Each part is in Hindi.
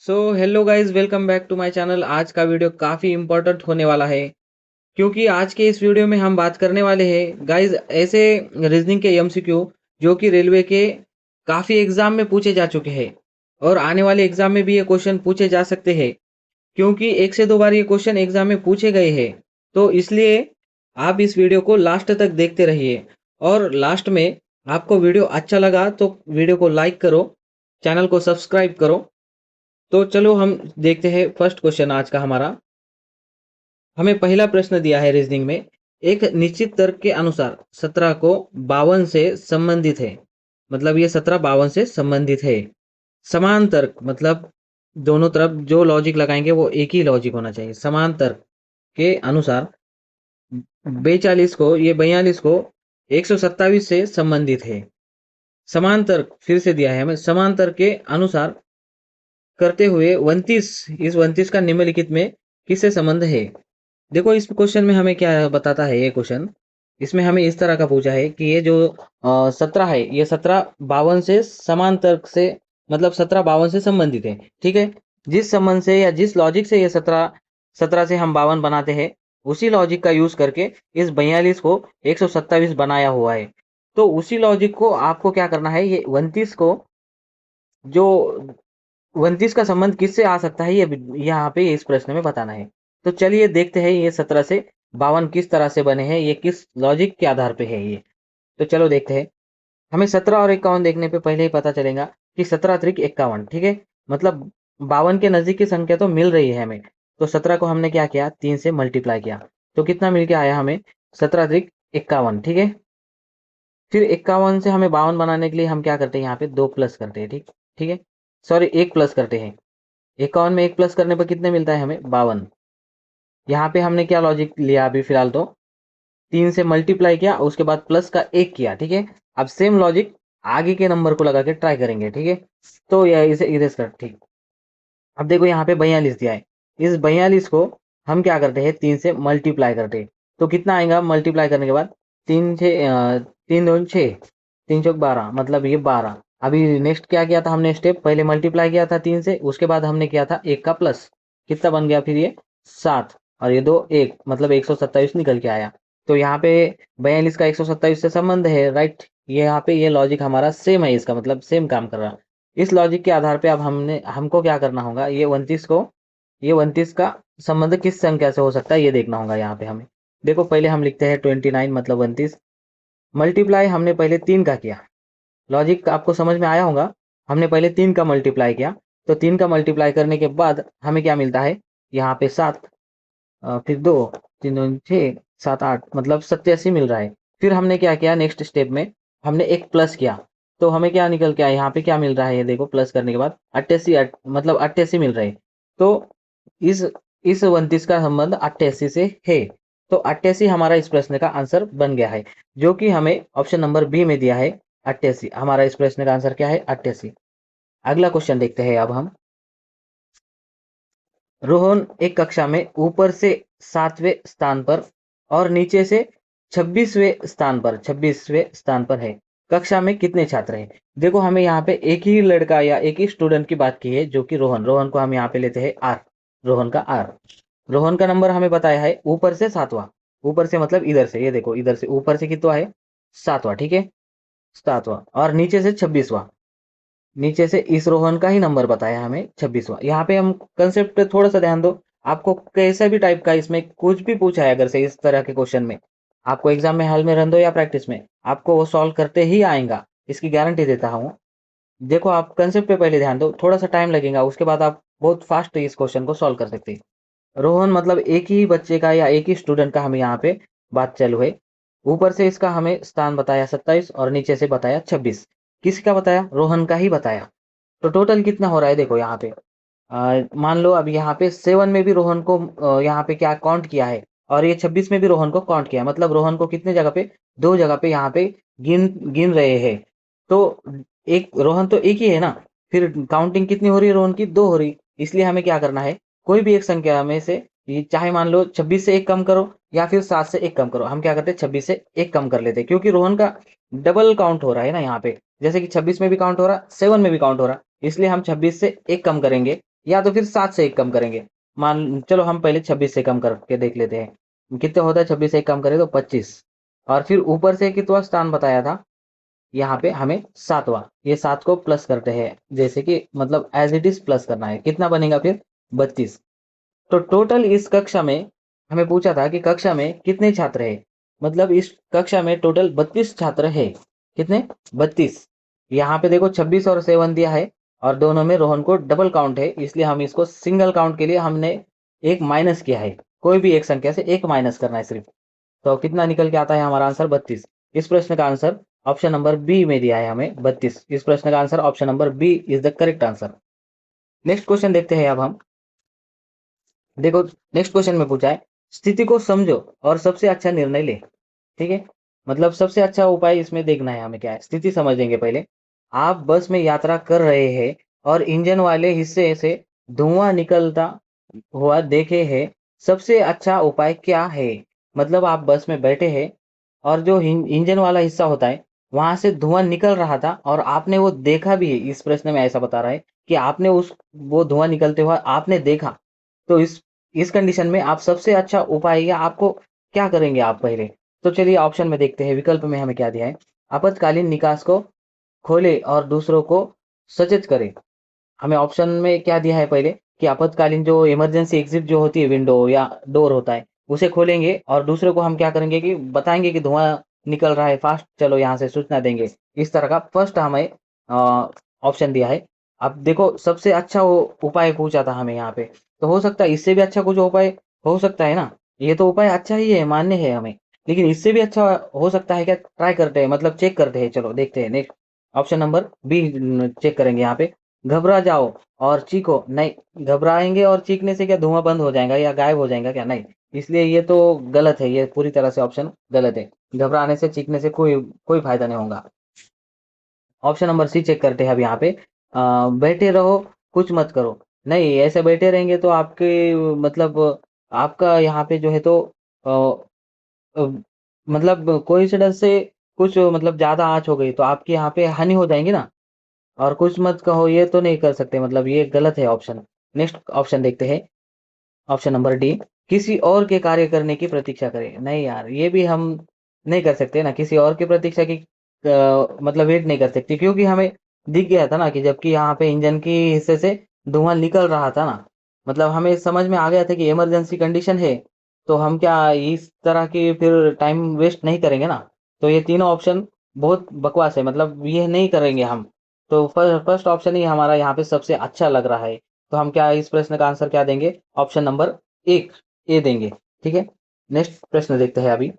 Hello guys, welcome back to my channel. आज का वीडियो काफ़ी इंपॉर्टेंट होने वाला है क्योंकि आज के इस वीडियो में हम बात करने वाले हैं गाइस ऐसे रीजनिंग के एमसीक्यू जो कि रेलवे के काफ़ी एग्जाम में पूछे जा चुके हैं और आने वाले एग्जाम में भी ये क्वेश्चन पूछे जा सकते हैं क्योंकि एक से दो बार ये क्वेश्चन एग्जाम में पूछे गए हैं। तो इसलिए आप इस वीडियो को लास्ट तक देखते रहिए और लास्ट में आपको वीडियो अच्छा लगा तो वीडियो को लाइक करो, चैनल को सब्सक्राइब करो। तो चलो हम देखते हैं फर्स्ट क्वेश्चन आज का हमारा। हमें पहला प्रश्न दिया है रीजनिंग में, एक निश्चित तर्क के अनुसार 17 को 52 से संबंधित है। मतलब ये 17 52 से संबंधित है। समान तर्क मतलब दोनों तरफ जो लॉजिक लगाएंगे वो एक ही लॉजिक होना चाहिए। समान तर्क के अनुसार 42 को ये 42 को 127 से संबंधित है। समान तर्क फिर से दिया है हमें, समान तर्क के अनुसार करते हुए 29 इस 29 का निम्नलिखित में किससे संबंध है। देखो इस क्वेश्चन में हमें क्या बताता है ये क्वेश्चन। इसमें हमें इस तरह का पूछा है कि ये जो 17 है ये 17 52 से समान तर्क से मतलब 17 52 से संबंधित है। ठीक है, जिस संबंध से या जिस लॉजिक से ये 17 से हम 52 बनाते हैं उसी लॉजिक का यूज करके इस 42 को 127 बनाया हुआ है। तो उसी लॉजिक को आपको क्या करना है, ये 29 को जो 29 का संबंध किससे आ सकता है ये यहाँ पे इस प्रश्न में बताना है। तो चलिए देखते हैं ये 17 से 52 किस तरह से बने हैं, ये किस लॉजिक के आधार पे है ये। तो चलो देखते हैं। हमें 17 और 51 देखने पे पहले ही पता चलेगा कि 17 त्रिक 51। ठीक है, मतलब 52 के नजदीक की संख्या तो मिल रही है हमें। तो 17 को हमने क्या किया, 3 से मल्टीप्लाई किया तो कितना मिल के आया हमें, 17 त्रिक 51। ठीक है, फिर 51 से हमें 52 बनाने के लिए हम क्या करते हैं, यहाँ पे 2 प्लस करते हैं। ठीक ठीक है, सॉरी 1 प्लस करते हैं। 51 में 1 प्लस करने पर कितने मिलता है हमें, 52। यहाँ पे हमने क्या लॉजिक लिया अभी फिलहाल, तो 3 से मल्टीप्लाई किया उसके बाद प्लस का 1 किया। ठीक है, अब सेम लॉजिक आगे के नंबर को लगा के ट्राई करेंगे। ठीक है, तो यह इसे इरेज कर। ठीक, अब देखो यहाँ पे 42 दिया है। इस 42 को हम क्या करते हैं, 3 से मल्टीप्लाई करते हैं। तो कितना आएगा मल्टीप्लाई करने के बाद, 3 से 3 2 6, 3 चौक 12, मतलब ये 12। अभी नेक्स्ट क्या किया था हमने स्टेप, पहले मल्टीप्लाई किया था 3 से, उसके बाद हमने किया था 1 का प्लस। कितना बन गया फिर ये 7, और ये 2 1, मतलब 127 निकल के आया। तो यहाँ पे 42 का 127 से संबंध है, राइट। ये यहाँ पे ये लॉजिक हमारा सेम है, इसका मतलब सेम काम कर रहा। इस लॉजिक के आधार पे अब हमको क्या करना होगा, ये 29 का संबंध किस संख्या से हो सकता है ये देखना होगा। यहाँ पे हमें देखो, पहले हम लिखते हैं 29 मतलब 29, मल्टीप्लाई हमने पहले 3 का किया। लॉजिक आपको समझ में आया होगा। हमने पहले 3 का मल्टीप्लाई किया, तो 3 का मल्टीप्लाई करने के बाद हमें क्या मिलता है, यहाँ पे 7, फिर 2, 3 2 6, 7 8, मतलब 87 मिल रहा है। फिर हमने क्या किया, नेक्स्ट स्टेप में हमने एक प्लस किया, तो हमें क्या निकल के आया, यहाँ पे क्या मिल रहा है, ये देखो प्लस करने के बाद 88, मतलब 88 मिल रहे हैं। तो इस इस 29 का संबंध 88 से है। तो 88 हमारा इस प्रश्न का आंसर बन गया है, जो कि हमें ऑप्शन नंबर बी में दिया है। 88 हमारा इस प्रश्न का आंसर क्या है, 88। अगला क्वेश्चन देखते हैं अब हम। रोहन एक कक्षा में ऊपर से 7वें स्थान पर और नीचे से 26वें स्थान पर है। कक्षा में कितने छात्र हैं। देखो हमें यहाँ पे एक ही लड़का या एक ही स्टूडेंट की बात की है, जो कि रोहन को हम यहाँ पे लेते हैं आर। रोहन का आर, रोहन का नंबर हमें बताया है ऊपर से 7वां। ऊपर से मतलब इधर से, ये देखो इधर से ऊपर से कितना है, 7वां। ठीक है, 7वां, और नीचे से 26वां। नीचे से इस रोहन का ही नंबर बताया हमें 26वां। यहाँ पे हम कंसेप्ट पे थोड़ा सा ध्यान दो। आपको कैसा भी टाइप का इसमें कुछ भी पूछा है अगर से इस तरह के क्वेश्चन में, आपको एग्जाम में हॉल में रन दो या प्रैक्टिस में, आपको वो सॉल्व करते ही आएगा, इसकी गारंटी देता हूँ। देखो आप कंसेप्ट पे पहले ध्यान दो, थोड़ा सा टाइम लगेगा, उसके बाद आप बहुत फास्ट इस क्वेश्चन को सॉल्व कर सकते हैं। रोहन मतलब एक ही बच्चे का या एक ही स्टूडेंट का हमें यहाँ पे बात चालू है। ऊपर से इसका हमें स्थान बताया 27 और नीचे से बताया 26। किसका बताया, रोहन का ही बताया। तो टोटल कितना हो रहा है देखो यहाँ पे, मान लो अब यहाँ पे 7 में भी रोहन को यहाँ पे क्या काउंट किया है, और ये 26 में भी रोहन को काउंट किया, मतलब रोहन को कितने जगह पे, 2 जगह पे यहाँ पे गिन गिन रहे हैं। तो एक रोहन तो एक ही है ना, फिर काउंटिंग कितनी हो रही है रोहन की, 2 हो रही। इसलिए हमें क्या करना है, कोई भी एक संख्या में से, ये चाहे मान लो 26 से 1 कम करो या फिर 7 से 1 कम करो, हम क्या करते हैं 26 से 1 कम कर लेते हैं, क्योंकि रोहन का डबल काउंट हो रहा है ना यहाँ पे। जैसे कि 26 में भी काउंट हो रहा, 7 में भी काउंट हो रहा, इसलिए हम 26 से 1 कम करेंगे या तो फिर 7 से 1 कम करेंगे। मान चलो हम पहले 26 से कम करके देख लेते हैं कितने होता है। 26 से 1 कम करें तो 25, और फिर ऊपर से कितवा स्थान बताया था यहाँ पे हमें 7वां। ये 7 को प्लस करते हैं, जैसे कि मतलब एज इट इज प्लस करना है। कितना बनेगा फिर 32। तो टोटल इस कक्षा में हमें पूछा था कि कक्षा में कितने छात्र हैं। मतलब इस कक्षा में टोटल 32 छात्र है। कितने 32। यहाँ पे देखो 26 और 7 दिया है, और दोनों में रोहन को डबल काउंट है, इसलिए हम इसको सिंगल काउंट के लिए हमने एक माइनस किया है। कोई भी एक संख्या से एक माइनस करना है सिर्फ। तो कितना निकल के आता है हमारा आंसर 32। इस प्रश्न का आंसर ऑप्शन नंबर बी में दिया है हमें 32। इस प्रश्न का answer option number B is the correct answer. Next question देखते हैं अब हम। देखो नेक्स्ट क्वेश्चन में पूछा है, स्थिति को समझो और सबसे अच्छा निर्णय ले। ठीक है, मतलब सबसे अच्छा उपाय इसमें देखना है हमें क्या है। स्थिति समझेंगे पहले। आप बस में यात्रा कर रहे हैं और इंजन वाले हिस्से से धुआं निकलता हुआ देखे हैं। सबसे अच्छा उपाय क्या है। मतलब आप बस में बैठे हैं और जो इंजन वाला हिस्सा होता है वहां से धुआं निकल रहा था, और आपने वो देखा भी है। इस प्रश्न में ऐसा बता रहा है कि आपने उस वो धुआं निकलते हुआ आपने देखा। तो इस कंडीशन में आप सबसे अच्छा उपाय या आपको क्या करेंगे आप पहले। तो चलिए ऑप्शन में देखते हैं, विकल्प में हमें क्या दिया है। आपातकालीन निकास को खोले और दूसरों को सचेत करे। हमें ऑप्शन में क्या दिया है पहले कि आपातकालीन जो इमरजेंसी एग्जिट जो होती है, विंडो या डोर होता है, उसे खोलेंगे और दूसरों को हम क्या करेंगे कि बताएंगे कि धुआं निकल रहा है, फास्ट चलो यहाँ से, सूचना देंगे। इस तरह का फर्स्ट हमें ऑप्शन दिया है। अब देखो सबसे अच्छा वो उपाय पूछा था हमें यहाँ पे, तो हो सकता है इससे भी अच्छा कुछ उपाय हो सकता है ना। ये तो उपाय अच्छा ही है, मान्य है हमें, लेकिन इससे भी अच्छा हो सकता है क्या, ट्राई करते हैं, मतलब चेक करते हैं। चलो देखते हैं next option number B check करेंगे यहाँ पे। घबरा जाओ और चीखो नहीं। घबराएंगे और चीखने से क्या धुआं बंद हो जाएगा या गायब हो जाएगा क्या, नहीं। इसलिए ये तो गलत है, ये पूरी तरह से ऑप्शन गलत है। घबराने से चीखने से कोई कोई फायदा नहीं होगा। ऑप्शन नंबर सी चेक करते हैं अब यहाँ पे। बैठे रहो, कुछ मत करो। नहीं, ऐसे बैठे रहेंगे तो आपके मतलब आपका यहाँ पे जो है तो अ, अ, मतलब कोइंसिडेंस से कुछ मतलब ज्यादा आंच हो गई तो आपकी यहाँ पे हानि हो जाएगी ना। और कुछ मत कहो ये तो नहीं कर सकते, मतलब ये गलत है ऑप्शन। नेक्स्ट ऑप्शन देखते हैं, ऑप्शन नंबर डी। किसी और के कार्य करने की प्रतीक्षा करें। नहीं यार, ये भी हम नहीं कर सकते ना, किसी और की प्रतीक्षा की मतलब वेट नहीं कर सकते, क्योंकि हमें दिख गया था ना कि जबकि यहाँ पे इंजन की हिस्से से धुआं निकल रहा था ना, मतलब हमें समझ में आ गया था कि इमरजेंसी कंडीशन है। तो हम क्या इस तरह की फिर टाइम वेस्ट नहीं करेंगे ना। तो ये तीनों ऑप्शन बहुत बकवास है, मतलब ये नहीं करेंगे हम। तो फर्स्ट ऑप्शन ही हमारा यहाँ पे सबसे अच्छा लग रहा है। तो हम क्या इस प्रश्न का आंसर क्या देंगे, ऑप्शन नंबर एक ए देंगे। ठीक है, नेक्स्ट प्रश्न देखते हैं अभी।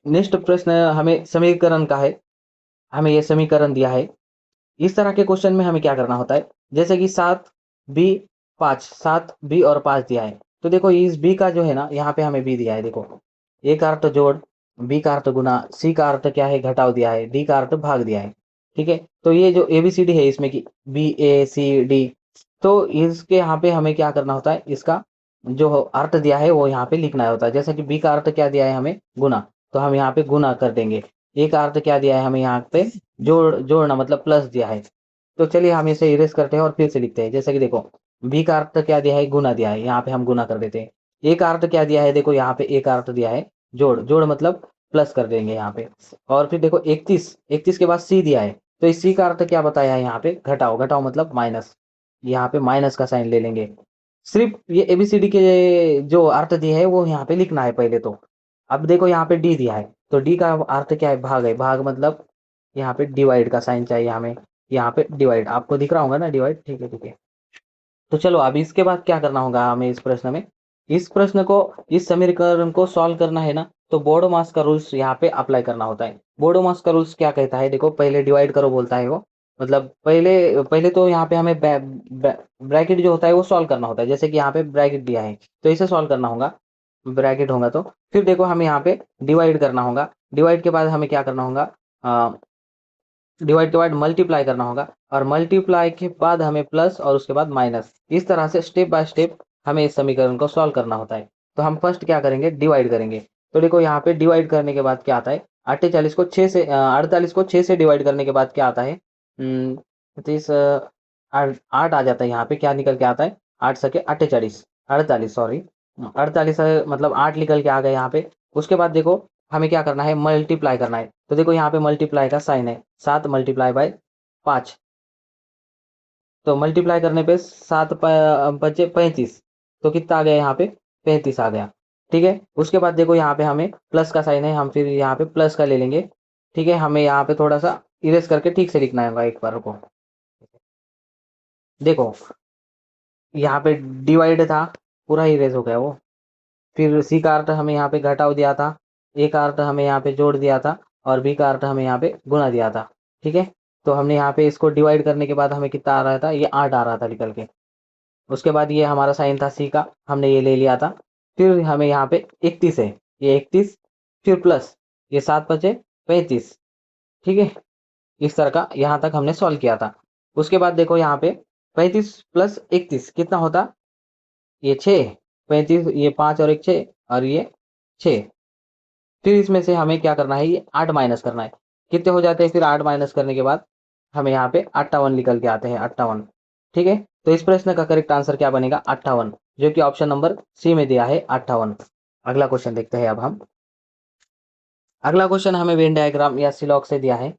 नेक्स्ट प्रश्न हमें समीकरण का है। हमें ये समीकरण दिया है। इस तरह के क्वेश्चन में हमें क्या करना होता है, जैसे कि 7 बी और 5 दिया है। तो देखो इस बी का जो है ना, यहाँ पे हमें बी दिया है। देखो ए का अर्थ जोड़, बी का अर्थ गुना, सी का अर्थ क्या है घटाव दिया है, डी का अर्थ भाग दिया है। ठीक है, तो ये जो एबीसीडी है इसमें की बी ए सी डी, तो इसके यहाँ पे हमें क्या करना होता है, इसका जो अर्थ दिया है वो यहाँ पे लिखना होता है। जैसे कि बी का अर्थ क्या दिया है हमें गुना, तो हम यहाँ पे गुना कर देंगे। ए का अर्थ क्या दिया है हमें यहाँ पे जोड़ना, मतलब प्लस दिया है। तो चलिए हम इसे इरेज करते हैं और फिर से लिखते हैं। जैसे कि देखो बी का अर्थ क्या दिया है, गुना दिया है, यहाँ पे हम गुना कर देते हैं। ए का अर्थ क्या दिया है, देखो यहाँ पे ए का अर्थ दिया है जोड़, जोड़ मतलब प्लस कर देंगे यहाँ पे। और फिर देखो 31, 31 के बाद सी दिया है, तो इस सी का अर्थ क्या बताया है यहाँ पे, घटाओ, घटाओ मतलब माइनस। यहाँ पे माइनस का साइन ले लेंगे। सिर्फ ये एबीसीडी के जो अर्थ दिए है वो यहाँ पे लिखना है पहले तो। अब देखो यहाँ पे डी दिया है, तो डी का अर्थ क्या है, भाग है, भाग मतलब यहाँ पे डिवाइड का साइन चाहिए हमें। यहाँ पे डिवाइड आपको दिख रहा होगा ना, डिवाइड, ठीक है ठीक है। तो चलो अब इसके बाद क्या करना होगा हमें इस प्रश्न में। इस प्रश्न को, इस समीकरण को सॉल्व करना है ना, तो बोर्डो मास का रूल्स यहाँ पे अप्लाई करना होता है। बोर्डो मास का रूल्स क्या कहता है, देखो पहले डिवाइड करो बोलता है वो। मतलब पहले पहले तो यहाँ पे हमें ब्रैकेट जो होता है वो सॉल्व करना होता है। जैसे कि यहाँ पे ब्रैकेट दिया है तो इसे सॉल्व करना होगा, ब्रैकेट होगा तो फिर देखो हमें यहाँ पे डिवाइड करना होगा। डिवाइड के बाद हमें क्या करना होगा, डिवाइड के बाद मल्टीप्लाई करना होगा, और मल्टीप्लाई के बाद हमें प्लस और उसके बाद माइनस। इस तरह से स्टेप बाय स्टेप हमें इस समीकरण को सॉल्व करना होता है। तो हम फर्स्ट क्या करेंगे, डिवाइड करेंगे। तो देखो यहाँ पे डिवाइड करने के बाद क्या आता है, 48 को 6 से डिवाइड करने के बाद क्या आता है, 30 8 आ जाता है यहाँ पे, क्या निकल के आता है, 8 सके 48, 48 सॉरी, 48 मतलब 8 निकल के आ गए यहाँ पे। उसके बाद देखो हमें क्या करना है, मल्टीप्लाई करना है। तो देखो यहाँ पे मल्टीप्लाई का साइन है, 7 मल्टीप्लाई बाय 5, तो मल्टीप्लाई करने पे 7 बचे 35, तो कितना आ गया यहाँ पे, 35 आ गया। ठीक है, उसके बाद देखो यहाँ पे हमें प्लस का साइन है, हम फिर यहाँ पे प्लस का ले लेंगे। ठीक है, हमें यहाँ पे थोड़ा सा इरेज करके ठीक से लिखना है एक बार को। देखो यहाँ पे डिवाइड था, पूरा इरेज हो गया वो। फिर सी का अर्थ हमें यहाँ पे घटाव दिया था, ए का अर्थ हमें यहाँ पे जोड़ दिया था, और बी का अर्थ हमें यहाँ पे गुणा दिया था। ठीक है, तो हमने यहाँ पे इसको डिवाइड करने के बाद हमें कितना आ रहा था, ये 8 आ रहा था निकल के। उसके बाद ये हमारा साइन था सी का, हमने ये ले लिया था। फिर हमें यहाँ पे 31 है, ये 31, फिर प्लस ये 7 बचे 35। ठीक है, इस तरह का यहाँ तक हमने सॉल्व किया था। उसके बाद देखो यहाँ पे 35 प्लस 31 कितना होता, ये 6, 35, ये 5 और एक 6, और ये 6। फिर इसमें से हमें क्या करना है, ये 8 माइनस करना है। कितने हो जाते हैं फिर 8 माइनस करने के बाद, हमें यहाँ पे 58 निकल के आते हैं, 58। ठीक है, तो इस प्रश्न का करेक्ट आंसर क्या बनेगा, 58, जो कि ऑप्शन नंबर सी में दिया है 58। अगला क्वेश्चन देखते हैं अब हम। अगला क्वेश्चन हमें वेन डायग्राम या सिलॉक से दिया है।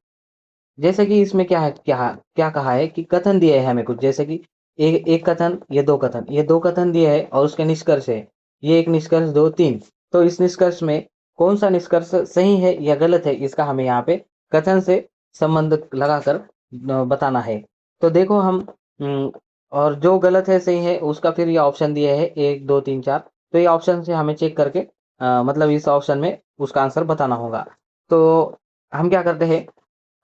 जैसे कि इसमें क्या है, क्या क्या कहा है कि कथन दिए है हमें कुछ, जैसे कि एक कथन, ये दो कथन, ये दो कथन दिए है और उसके निष्कर्ष है, ये एक निष्कर्ष, दो, तीन। तो इस निष्कर्ष में कौन सा निष्कर्ष सही है या गलत है, इसका हमें यहाँ पे कथन से संबंध लगाकर बताना है। तो देखो हम और जो गलत है सही है उसका फिर ये ऑप्शन दिए है 1 2 3 4। तो ये ऑप्शन से हमें चेक करके मतलब इस ऑप्शन में उसका आंसर बताना होगा। तो हम क्या करते हैं,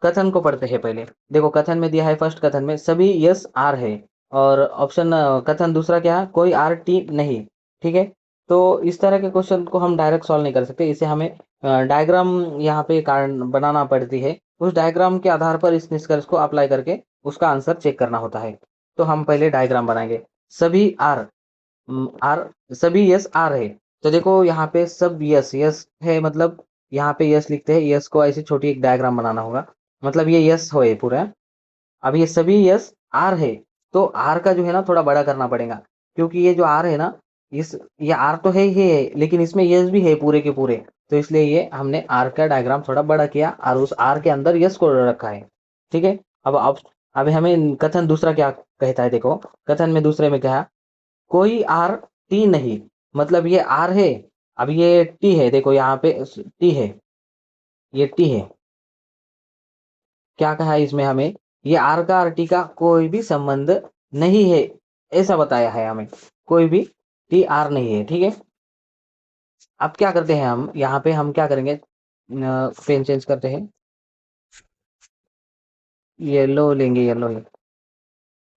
कथन को पढ़ते हैं पहले। देखो कथन में दिया है, फर्स्ट कथन में सभी यस आर है, और ऑप्शन कथन दूसरा क्या है, कोई आर टी नहीं। ठीक है, तो इस तरह के क्वेश्चन को हम डायरेक्ट सॉल्व नहीं कर सकते, इसे हमें डायग्राम यहाँ पे कारण बनाना पड़ती है। उस डायग्राम के आधार पर इस निष्कर्ष को अप्लाई करके उसका आंसर चेक करना होता है। तो हम पहले डायग्राम बनाएंगे। सभी आर, आर, सभी यस आर है। तो देखो यहाँ पे सब यस यस है, मतलब यहाँ पे यस लिखते हैं, यस को ऐसी छोटी एक डायग्राम बनाना होगा, मतलब ये यस हो पूरा। अब ये सभी यस आर है, तो आर का जो है ना थोड़ा बड़ा करना पड़ेगा, क्योंकि ये जो आर है ना, इस ये आर तो है ही है, लेकिन इसमें यस भी है पूरे के पूरे। तो इसलिए ये हमने आर का डायग्राम थोड़ा बड़ा किया और उस आर के अंदर यस को रखा है। ठीक है, अब हमें कथन दूसरा क्या कहता है, देखो कथन में दूसरे में क्या, कोई आर टी नहीं, मतलब ये आर है, अब ये टी है, देखो यहाँ पे टी है, ये टी है। क्या कहा है इसमें हमें, ये आर का आर टी का कोई भी संबंध नहीं है, ऐसा बताया है हमें, कोई भी टी आर नहीं है। ठीक है, अब क्या करते हैं हम यहाँ पे, हम क्या करेंगे, पेन चेंज करते हैं, येलो लेंगे, येलो।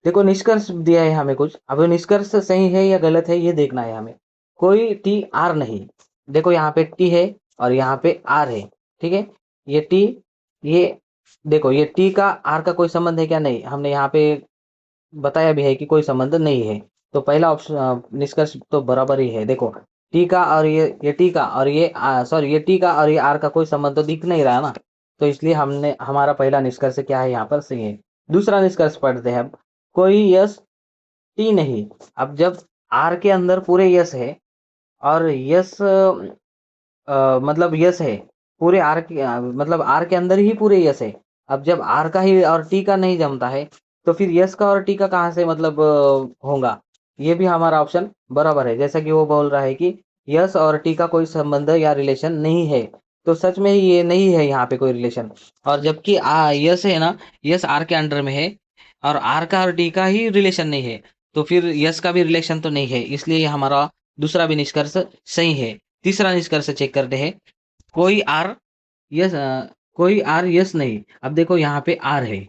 देखो निष्कर्ष दिया है हमें कुछ, अब वो निष्कर्ष सही है या गलत है ये देखना है हमें। कोई टी आर नहीं, देखो यहाँ पे टी है और यहाँ पे आर है। ठीक है, ये टी, ये देखो ये टी का आर का कोई संबंध है क्या, नहीं, हमने यहाँ पे बताया भी है कि कोई संबंध नहीं है। तो पहला ऑप्शन निष्कर्ष तो बराबर ही है। देखो टी का और ये टी का और ये सॉरी ये टी का और ये आर का कोई संबंध तो दिख नहीं रहा ना, तो इसलिए हमने हमारा पहला निष्कर्ष क्या है यहाँ पर सही है। दूसरा निष्कर्ष पढ़ते हैं अब, कोई यस टी नहीं। अब जब आर के अंदर पूरे यस है और यस मतलब यस है पूरे आर के मतलब आर के अंदर ही पूरे यस है। अब जब आर का ही और टी का नहीं जमता है, तो फिर यस का और टी का कहाँ से मतलब होगा। ये भी हमारा ऑप्शन बराबर है, जैसा कि वो बोल रहा है कि यस और टी का कोई संबंध या रिलेशन नहीं है। तो सच में ही ये नहीं है यहाँ पे कोई रिलेशन, और जबकि यस है ना, यस आर के अंडर में है, और आर का और टी का ही रिलेशन नहीं है, तो फिर यस का भी रिलेशन तो नहीं है, इसलिए ये हमारा दूसरा भी निष्कर्ष सही है। तीसरा निष्कर्ष चेक करते हैं, कोई आर यस कोई आर यस नहीं। अब देखो यहाँ पे आर है,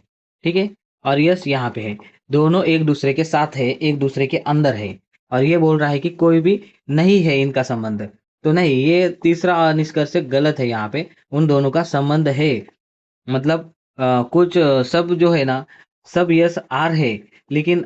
ठीक है, और यस यहाँ पे है, दोनों एक दूसरे के साथ है, एक दूसरे के अंदर है, और ये बोल रहा है कि कोई भी नहीं है इनका संबंध। तो नहीं, ये तीसरा निष्कर्ष गलत है, यहाँ पे उन दोनों का संबंध है। मतलब कुछ सब जो है ना, सब यस आर है, लेकिन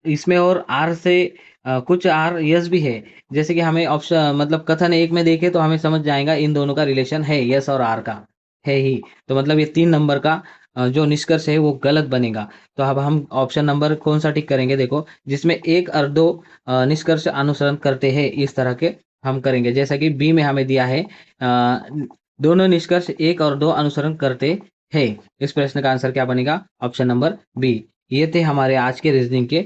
इसमें और आर से कुछ आर यस भी है। जैसे कि हमें ऑप्शन मतलब कथन एक में देखे तो हमें समझ जाएगा इन दोनों का रिलेशन है, यस और आर का है ही। तो मतलब ये 3 नंबर का जो निष्कर्ष है वो गलत बनेगा। तो अब हम ऑप्शन नंबर कौन सा टिक करेंगे, देखो जिसमें एक और दो निष्कर्ष अनुसरण करते हैं, इस तरह के हम करेंगे। जैसा कि बी में हमें दिया है दोनों निष्कर्ष एक और दो अनुसरण करते हैं। इस प्रश्न का आंसर क्या बनेगा? Option number B. ये थे हमारे आज के रीजनिंग के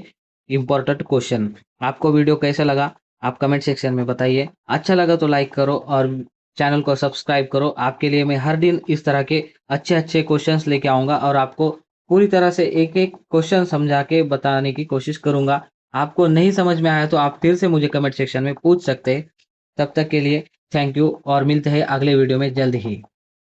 इम्पोर्टेंट क्वेश्चन। आपको वीडियो कैसा लगा आप कमेंट सेक्शन में बताइए। अच्छा लगा तो लाइक करो और चैनल को सब्सक्राइब करो। आपके लिए मैं हर दिन इस तरह के अच्छे अच्छे क्वेश्चंस लेके आऊँगा और आपको पूरी तरह से एक एक क्वेश्चन समझा के बताने की कोशिश करूँगा। आपको नहीं समझ में आया तो आप फिर से मुझे कमेंट सेक्शन में पूछ सकते हैं। तब तक के लिए थैंक यू और मिलते हैं अगले वीडियो में जल्द ही।